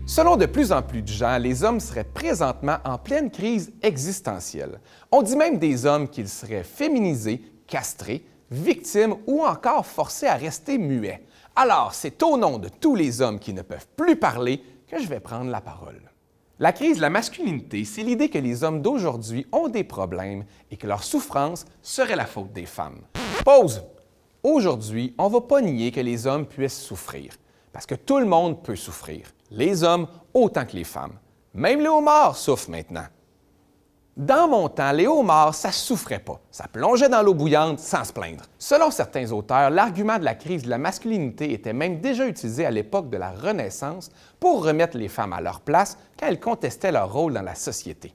Selon de plus en plus de gens, les hommes seraient présentement en pleine crise existentielle. On dit même des hommes qu'ils seraient féminisés, castrés, victimes ou encore forcés à rester muets. Alors, c'est au nom de tous les hommes qui ne peuvent plus parler que je vais prendre la parole. La crise de la masculinité, c'est l'idée que les hommes d'aujourd'hui ont des problèmes et que leur souffrance serait la faute des femmes. Pause! Aujourd'hui, on ne va pas nier que les hommes puissent souffrir, parce que tout le monde peut souffrir, les hommes autant que les femmes. Même les homards souffrent maintenant. Dans mon temps, les homards, ça ne souffrait pas. Ça plongeait dans l'eau bouillante sans se plaindre. Selon certains auteurs, l'argument de la crise de la masculinité était même déjà utilisé à l'époque de la Renaissance pour remettre les femmes à leur place quand elles contestaient leur rôle dans la société.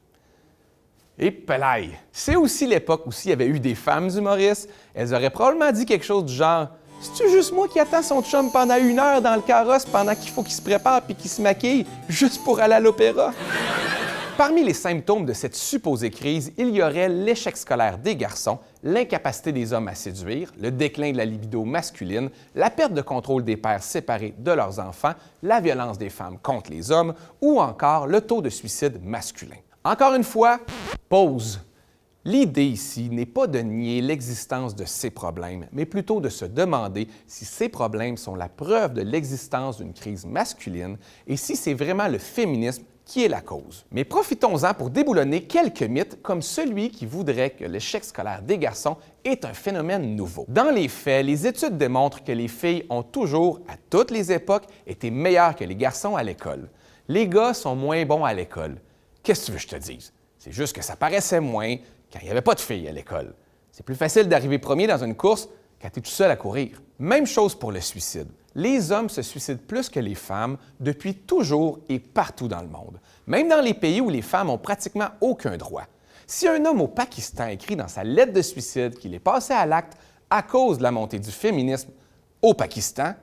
Et pelaille! C'est aussi l'époque où s'il y avait eu des femmes humoristes, elles auraient probablement dit quelque chose du genre « C'est-tu juste moi qui attends son chum pendant 1 heure dans le carrosse pendant qu'il faut qu'il se prépare puis qu'il se maquille juste pour aller à l'opéra? » Parmi les symptômes de cette supposée crise, il y aurait l'échec scolaire des garçons, l'incapacité des hommes à séduire, le déclin de la libido masculine, la perte de contrôle des pères séparés de leurs enfants, la violence des femmes contre les hommes ou encore le taux de suicide masculin. Encore une fois, pause. L'idée ici n'est pas de nier l'existence de ces problèmes, mais plutôt de se demander si ces problèmes sont la preuve de l'existence d'une crise masculine et si c'est vraiment le féminisme qui est la cause. Mais profitons-en pour déboulonner quelques mythes comme celui qui voudrait que l'échec scolaire des garçons est un phénomène nouveau. Dans les faits, les études démontrent que les filles ont toujours, à toutes les époques, été meilleures que les garçons à l'école. Les gars sont moins bons à l'école. Qu'est-ce que tu veux que je te dise? C'est juste que ça paraissait moins quand il n'y avait pas de filles à l'école. C'est plus facile d'arriver premier dans une course quand tu es tout seul à courir. Même chose pour le suicide. Les hommes se suicident plus que les femmes depuis toujours et partout dans le monde, même dans les pays où les femmes ont pratiquement aucun droit. Si un homme au Pakistan écrit dans sa lettre de suicide qu'il est passé à l'acte à cause de la montée du féminisme au Pakistan,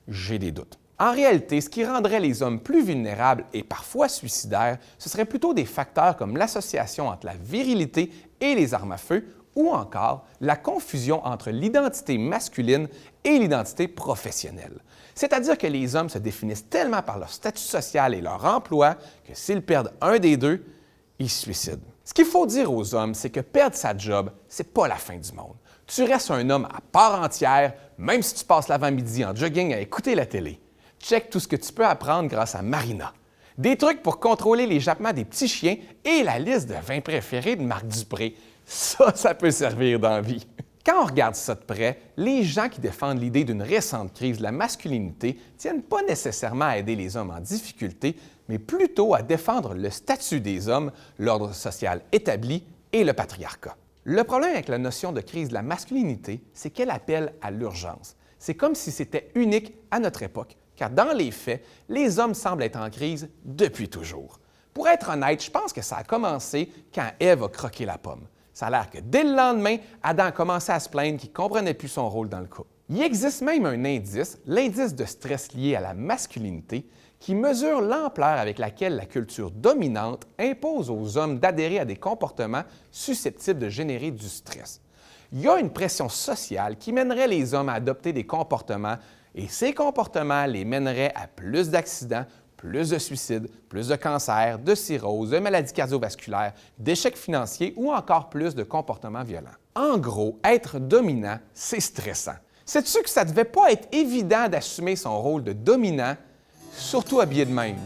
j'ai des doutes. En réalité, ce qui rendrait les hommes plus vulnérables et parfois suicidaires, ce serait plutôt des facteurs comme l'association entre la virilité et les armes à feu ou encore la confusion entre l'identité masculine et l'identité professionnelle. C'est-à-dire que les hommes se définissent tellement par leur statut social et leur emploi que s'ils perdent un des deux, ils se suicident. Ce qu'il faut dire aux hommes, c'est que perdre sa job, c'est pas la fin du monde. Tu restes un homme à part entière, même si tu passes l'avant-midi en jogging à écouter la télé. Check tout ce que tu peux apprendre grâce à Marina. Des trucs pour contrôler les jappements des petits chiens et la liste de vins préférés de Marc Dupré. Ça peut servir dans la vie. Quand on regarde ça de près, les gens qui défendent l'idée d'une récente crise de la masculinité tiennent pas nécessairement à aider les hommes en difficulté, mais plutôt à défendre le statut des hommes, l'ordre social établi et le patriarcat. Le problème avec la notion de crise de la masculinité, c'est qu'elle appelle à l'urgence. C'est comme si c'était unique à notre époque, car dans les faits, les hommes semblent être en crise depuis toujours. Pour être honnête, je pense que ça a commencé quand Ève a croqué la pomme. Ça a l'air que dès le lendemain, Adam a commencé à se plaindre qu'il ne comprenait plus son rôle dans le couple. Il existe même un indice, l'indice de stress lié à la masculinité, qui mesure l'ampleur avec laquelle la culture dominante impose aux hommes d'adhérer à des comportements susceptibles de générer du stress. Il y a une pression sociale qui mènerait les hommes à adopter des comportements et ces comportements les mèneraient à plus d'accidents, plus de suicides, plus de cancers, de cirrhoses, de maladies cardiovasculaires, d'échecs financiers ou encore plus de comportements violents. En gros, être dominant, c'est stressant. Sais-tu que ça ne devait pas être évident d'assumer son rôle de dominant, surtout habillé de même?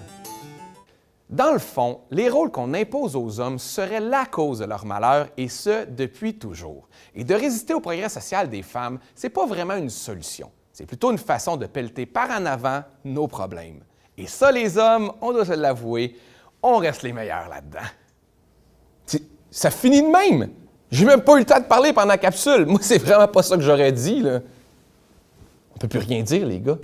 Dans le fond, les rôles qu'on impose aux hommes seraient la cause de leur malheur, et ce, depuis toujours. Et de résister au progrès social des femmes, c'est pas vraiment une solution. C'est plutôt une façon de pelleter par en avant nos problèmes. Et ça, les hommes, on doit se l'avouer, on reste les meilleurs là-dedans. Ça finit de même! J'ai même pas eu le temps de parler pendant la capsule. Moi, c'est vraiment pas ça que j'aurais dit, là. On peut plus rien dire, les gars.